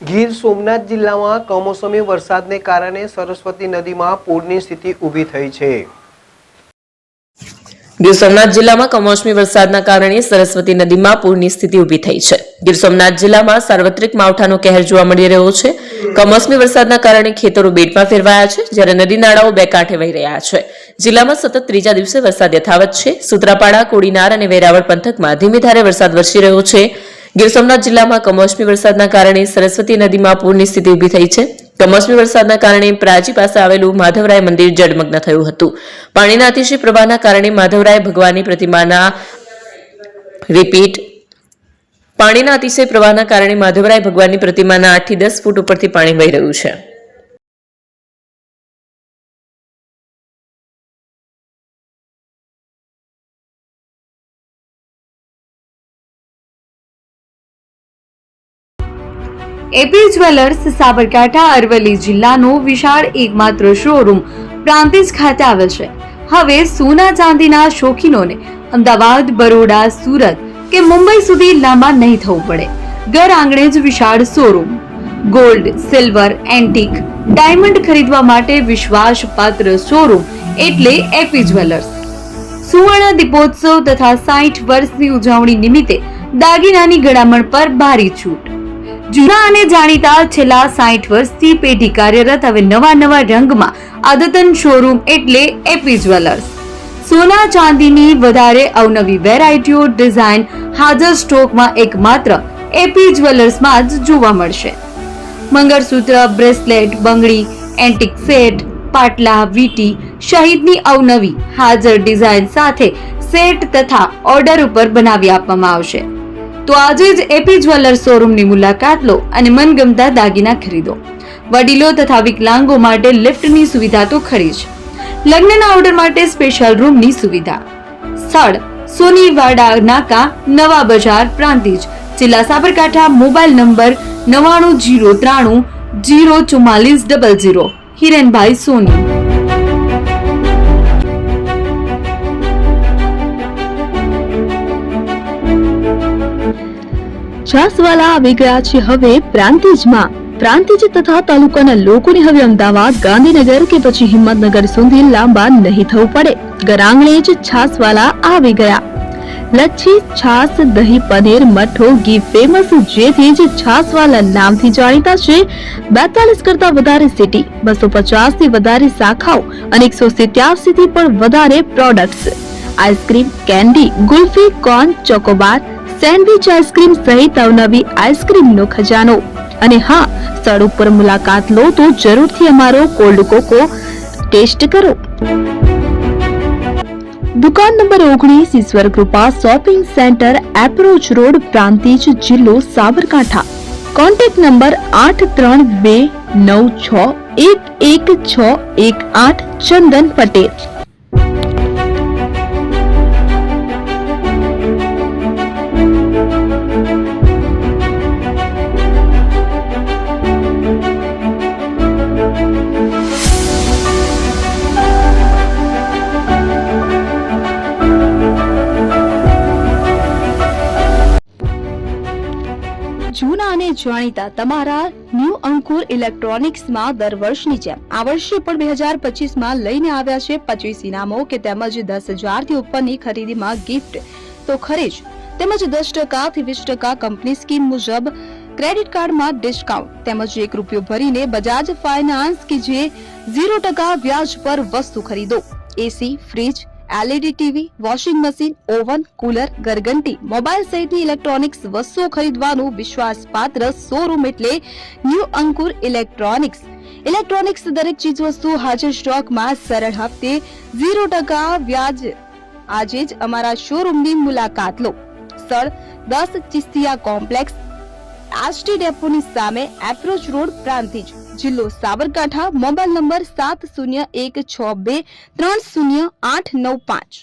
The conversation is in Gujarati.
ગીર સોમનાથ જિલ્લામાં કમોસમી વરસાદને કારણે સરસ્વતી નદીમાં પૂરની સ્થિતિ ઊભી થઈ છે। ગીર સોમનાથ જિલ્લામાં કમોસમી વરસાદના કારણે સરસ્વતી નદીમાં પૂરની સ્થિતિ ઊભી થઈ છે। ગીર સોમનાથ જિલ્લામાં સાર્વત્રિક માવઠાનો કહેર જોવા મળી રહ્યો છે। કમોસમી વરસાદના કારણે ખેતરો બેટમાં ફેરવાયા છે, જ્યારે નદી નાળાઓ બે કાંઠે વહી રહ્યા છે। જિલ્લામાં સતત ત્રીજા દિવસે વરસાદ યથાવત છે। સૂત્રાપાડા, કોડીનાર અને વેરાવળ પંથકમાં ધીમી ધારે વરસાદ વરસી રહ્યો છે। ગીર સોમનાથ જિલ્લામાં કમોસમી વરસાદના કારણે સરસ્વતી નદીમાં પૂરની સ્થિતિ ઊભી થઈ છે। કમોસમી વરસાદના કારણે પ્રાચી પાસે આવેલું માધવરાય મંદિર જળમગ્ન થયું હતું। પાણીના અતિશય પ્રવાહના કારણે માધવરાય ભગવાનની પ્રતિમાના પાણીના અતિશય પ્રવાહના કારણે માધવરાય ભગવાનની પ્રતિમાના 8 થી 10 ફૂટ ઉપરથી પાણી વહી રહ્યું છે। એપી જ્વેલર્સ સાબરકાંઠા અરવલ્લી જિલ્લાનો વિશાળ એકમાત્ર શોરૂમ પ્રાંતિજ ખાતે આવેલ છે। હવે સોના ચાંદીના શોખીનોને અમદાવાદ, બરોડા, સુરત કે મુંબઈ સુધી લાંબા નહીં થવું પડે। ઘર આંગણે જ વિશાળ showroom. Gold, silver, antique, diamond ખરીદવા માટે વિશ્વાસપાત્ર શોરૂમ એટલે એપી જ્વેલર્સ। સુવર્ણ દીપોત્સવ તથા 60 વર્ષની ઉજવણી નિમિત્તે દાગીનાની ગળામણ પર ભારી છૂટ। જૂના અને જાણીતા છેલ્લા 60 વર્ષથી પેઢી કાર્યરત હવે નવા રંગમાં અદ્યતન શોરૂમ એટલે એપી જ્વેલર્સ। સોના ચાંદીની વધારે અવનવી વેરાયટીઓ, ડિઝાઇન હાજર સ્ટોકમાં એકમાત્ર એપી જ્વેલર્સમાં જ જોવા મળશે। મંગળસૂત્ર, બ્રેસલેટ, બંગડી, એન્ટિક સેટ, પાટલા, વીટી સહિતની અવનવી હાજર ડિઝાઇન સાથે સેટ તથા ઓર્ડર ઉપર બનાવી આપવામાં આવશે। તો આજે જ એપી જ્વેલર્સ શોરૂમની મુલાકાત લો અને મનગમતા દાગીના ખરીદો। વડીલો તથા વિકલાંગો માટે લિફ્ટની સુવિધા તો ખરી જ, લગ્નના ઓર્ડર માટે સ્પેશિયલ રૂમની સુવિધા। સ્થળ સોનીવાડા નાકા, નવા બજાર, પ્રાંતિજ, જિલ્લા સાબરકાંઠા। Mobile number 9903 04400। હિરેનભાઈ સોની। છાસવાલા આવી ગયા છે હવે પ્રાંતિજમાં। પ્રાંતિજ તથા તાલુકાના લોકોને હવે અમદાવાદ, ગાંધીનગર કે પછી હિંમતનગર સુધી લાંબા નહીં થવું પડે। ઘર આંગણે જ છાસવાલા આવી ગયા। લચ્છી, છાસ, દહીં, પનીર, મઠો, ઘી ફેમસ, જેથી જ છાસવાલા નામથી જાણીતા છે। 42 કરતા વધારે સિટી, 250 થી વધારે શાખાઓ અને 187 થી પણ વધારે products. Ice cream, candy, kulfi, corn, Chocobar, sandwich ice cream સહિત અવનવી આઈસ્ક્રીમનો ખજાનો। અને હા, સ્થળ ઉપર મુલાકાત લો તો જરૂરથી અમારો કોલ્ડ કોકો ટેસ્ટ કરો। દુકાન number 19, Ishwar Krupa shopping centre, approach road, Prantij, જિલ્લો સાબરકાંઠા। Contact number 8329611618 Chandan Patel. જૂના અને જાણીતા તમારા ન્યૂ અંકુર ઇલેક્ટ્રોનિક્સમાં દર વર્ષની જેમ આ વર્ષે પણ 2025માં લઈને આવ્યા છે 25 ઇનામો કે તેમજ 10,000 થી ઉપરની ખરીદીમાં ગિફ્ટ તો ખરી જ, તેમજ 10% થી 20% કંપની સ્કીમ મુજબ ક્રેડિટ કાર્ડમાં ડિસ્કાઉન્ટ, તેમજ ₹1 ભરીને બજાજ ફાઇનાન્સ કે જે 0% વ્યાજ પર વસ્તુ ખરીદો। AC, fridge, LED TV, washing machine, oven, cooler, ગરગંટી, મોબાઈલ સહિતની ઇલેક્ટ્રોનિક્સ વસ્તુઓ ખરીદવાનું વિશ્વાસપાત્ર શોરૂમ એટલે ન્યૂ અંકુર ઇલેક્ટ્રોનિક્સ। ઇલેક્ટ્રોનિક્સ દરેક ચીજ વસ્તુ હાજર સ્ટોકમાં, સરળ હપ્તે, 0% વ્યાજ। આજે જ અમારા શોરૂમની મુલાકાત લો। સ્થળ 10 ચિસ્તિયા કોમ્પ્લેક્સ, આરટી ડેપોની સામે, એપ્રોચ રોડ, પ્રાંતિજ, જિલ્લો સાબરકાંઠા। Mobile number 7016230895।